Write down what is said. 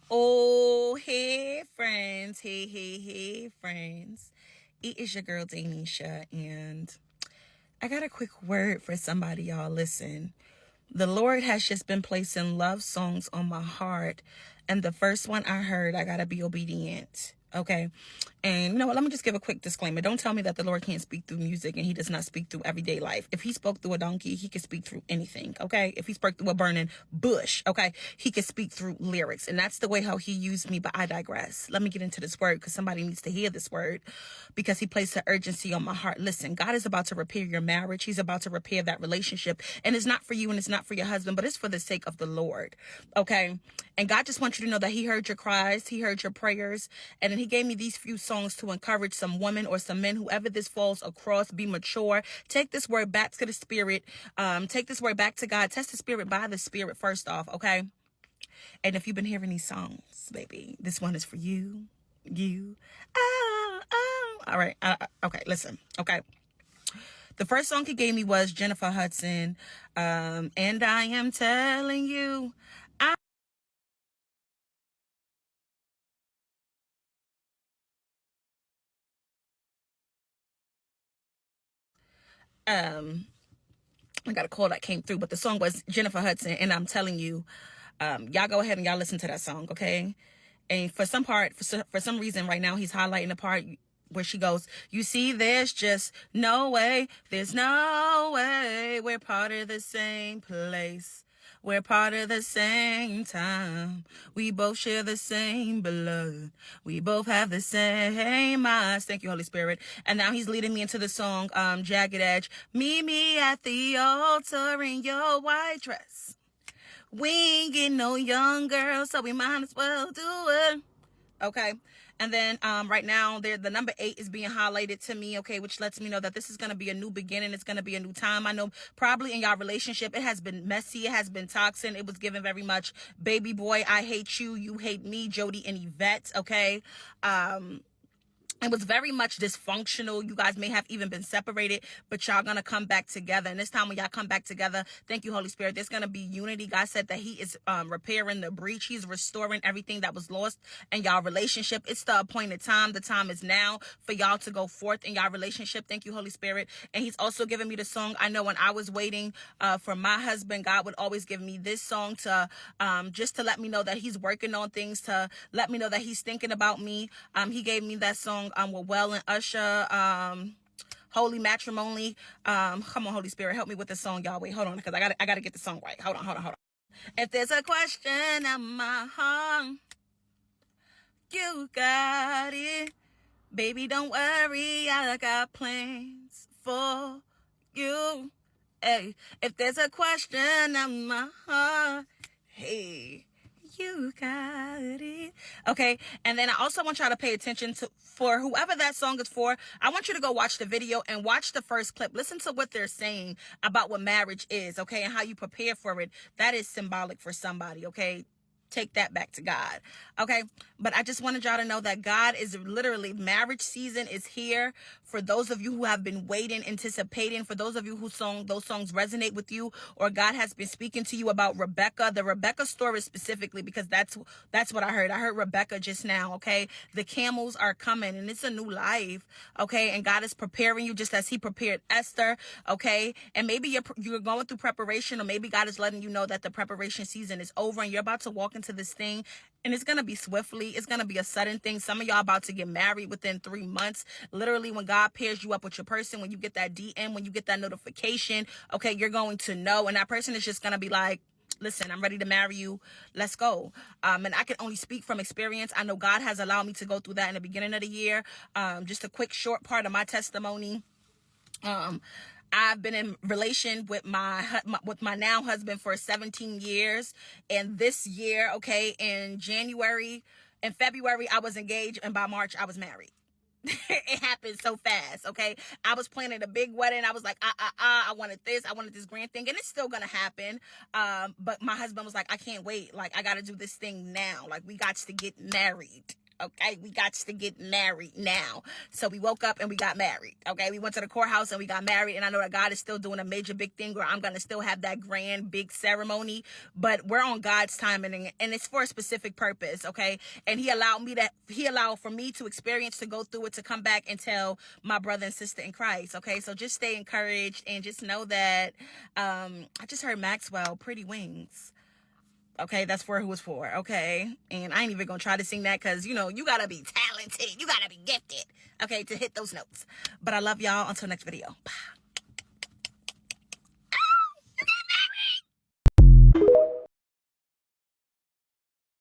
Oh, hey, friends. Hey, friends. It is your girl, Danisha, and I got a quick word for somebody, y'all. Listen, the Lord has just been placing love songs on my heart, and the first one I heard, I gotta be obedient. Okay. And you know what? Let me just give a quick disclaimer. Don't tell me that the Lord can't speak through music and he does not speak through everyday life. If he spoke through a donkey, he can speak through anything. Okay. If he spoke through a burning bush, okay, he can speak through lyrics. And that's the way how he used me. But I digress. Let me get into this word because somebody needs to hear this word because he placed an urgency on my heart. Listen, God is about to repair your marriage. He's about to repair that relationship. And it's not for you and it's not for your husband, but it's for the sake of the Lord. Okay. And God just wants you to know that he heard your cries. He heard your prayers. And then he gave me these few songs to encourage some women or some men, whoever this falls across. Be mature. Take this word back to the spirit. Take this word back to God. Test the spirit by the spirit first off. Okay. And if you've been hearing these songs, baby, this one is for you. All right. Okay. Listen. Okay. The first song he gave me was Jennifer Hudson. And I am telling you, I got a call that came through, but the song was Jennifer Hudson, and I'm telling you, y'all go ahead and y'all listen to that song, okay? And for some reason, right now he's highlighting the part where she goes, "You see, there's no way, we're part of the same place. We're part of the same time. We both share the same blood. We both have the same eyes." Thank you, Holy Spirit. And now he's leading me into the song, Jagged Edge. Meet me at the altar in your white dress. We ain't getting no young girl, so we might as well do it. Okay. And then right now the number 8 is being highlighted to me, okay, which lets me know that this is going to be a new beginning. It's going to be a new time. I know probably in y'all relationship it has been messy, it has been toxic. It was given very much baby boy, I hate you, you hate me, Jody and Yvette. Okay. It was very much dysfunctional. You guys may have even been separated, but y'all gonna come back together. And this time when y'all come back together, thank you, Holy Spirit, there's gonna be unity. God said that he is repairing the breach. He's restoring everything that was lost in y'all relationship. It's the appointed time. The time is now for y'all to go forth in y'all relationship. Thank you, Holy Spirit. And he's also giving me the song. I know when I was waiting for my husband, God would always give me this song to just to let me know that he's working on things, to let me know that he's thinking about me. He gave me that song with Well and Usher, Holy Matrimony. Come on, Holy Spirit, help me with the song, y'all. Wait, hold on, because I gotta get the song right. Hold on. If there's a question in my heart, you got it. Baby, don't worry, I got plans for you. Hey, if there's a question in my heart, hey, you got it. Okay. And then I also want y'all to pay attention to, for whoever that song is for, I want you to go watch the video and watch the first clip. Listen to what they're saying about what marriage is. Okay. And how you prepare for it. That is symbolic for somebody. Okay. Take that back to God. Okay. But I just wanted y'all to know that God is literally, marriage season is here. For those of you who have been waiting, anticipating, for those of you who those songs resonate with you, or God has been speaking to you about Rebecca, the Rebecca story specifically, because that's what I heard. I heard Rebecca just now. Okay. The camels are coming and it's a new life. Okay. And God is preparing you just as he prepared Esther. Okay. And maybe you're going through preparation, or maybe God is letting you know that the preparation season is over and you're about to walk into this thing, and it's going to be swiftly. It's going to be a sudden thing. Some of y'all about to get married within 3 months. Literally, when God pairs you up with your person, when you get that DM, when you get that notification, okay, you're going to know. And that person is just going to be like, listen, I'm ready to marry you. Let's go. And I can only speak from experience. I know God has allowed me to go through that in the beginning of the year. Just a quick short part of my testimony. I've been in relation with my now husband for 17 years. And this year, okay, in February, I was engaged, and by March, I was married. It happened so fast. Okay. I was planning a big wedding. I was like, I wanted this grand thing, and it's still going to happen. But my husband was like, I can't wait. Like, I got to do this thing now. Like, we got to get married. Okay, we got to get married now. So we woke up and we got married. Okay, we went to the courthouse and we got married. And I know that God is still doing a major big thing where I'm going to still have that grand big ceremony. But we're on God's timing, and it's for a specific purpose. Okay, and He allowed for me to experience, to go through it, to come back and tell my brother and sister in Christ. Okay, so just stay encouraged and just know that I just heard Maxwell, Pretty Wings. Okay, that's for who it's for, okay? And I ain't even gonna try to sing that because, you know, you gotta be talented. You gotta be gifted, okay, to hit those notes. But I love y'all. Until next video. Bye.